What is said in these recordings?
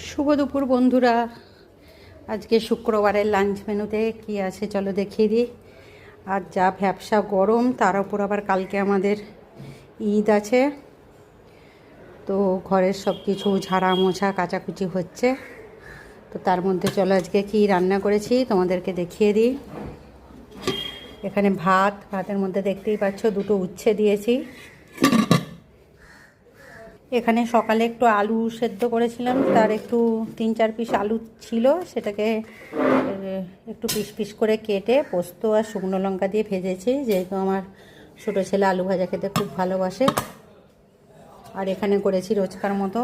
শুভ দুপুর বন্ধুরা। আজকে শুক্রবারের লাঞ্চ মেনুতে কি আছে চলো দেখিয়ে দিই। আর যা ভ্যাপসা গরম, তার উপর আবার কালকে আমাদের ঈদ আছে, তো ঘরের সব কিছু ঝাড়া মোছা কাচাকুচি হচ্ছে। তো তার মধ্যে চলো আজকে কি রান্না করেছি তোমাদেরকে দেখিয়ে দিই। এখানে ভাতের মধ্যে দেখতেই পাচ্ছ দুটো উচ্ছে দিয়েছি। এখানে সকালে একটু আলু সেদ্ধ করেছিলাম, তার একটু 3-4 পিস আলু ছিল, সেটাকে একটু পিস পিস করে কেটে পোস্ত আর শুকনো লঙ্কা দিয়ে ভেজেছি, যেহেতু আমার ছোটো ছেলে আলু ভাজা খেতে খুব ভালোবাসে। আর এখানে করেছি রোজকার মতো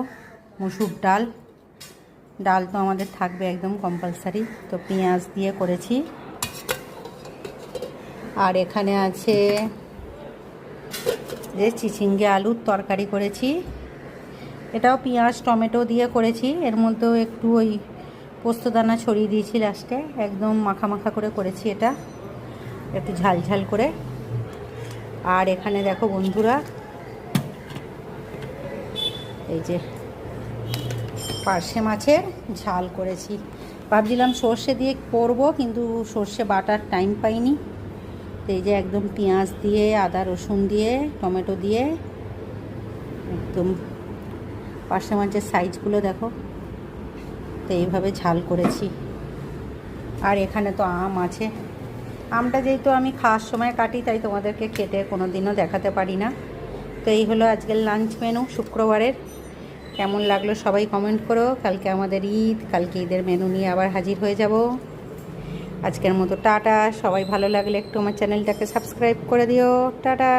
মসুর ডাল তো আমাদের থাকবে একদম কম্পালসারি, তো পেঁয়াজ দিয়ে করেছি। আর এখানে আছে যে চিচিঙ্গে আলুর তরকারি করেছি, এটাও পেঁয়াজ টমেটো দিয়ে করেছি। এর মধ্যেও একটু ওই পোস্তদানা ছড়িয়ে দিয়েছি লাস্টে, একদম মাখা মাখা করে করেছি, এটা একটু ঝাল ঝাল করে। আর এখানে দেখো বন্ধুরা, এই যে পার্শে মাছের ঝাল করেছি। ভাবছিলাম সর্ষে দিয়ে করব, কিন্তু সর্ষে বাটার টাইম পাইনি। তো এই যে একদম পেঁয়াজ দিয়ে, আদা রসুন দিয়ে, টমেটো দিয়ে একদম পার্শে মাছের সাইজগুলো দেখো, তো এইভাবে ঝাল করেছি। আর এখানে তো আম আছে, আমটা যেহেতু আমি খাওয়ার সময় কাটি, তাই তোমাদেরকে কেটে কোনো দিনও দেখাতে পারি না। তো এই হলো আজকের লাঞ্চ মেনু শুক্রবারের। কেমন লাগলো সবাই কমেন্ট করো। কালকে আমাদের ঈদ, কালকে ঈদের মেনু নিয়ে আবার হাজির হয়ে যাব। আজকের মতো টাটা। সবাই ভালো লাগলে একটু আমার চ্যানেলটাকে সাবস্ক্রাইব করে দিও। টাটা।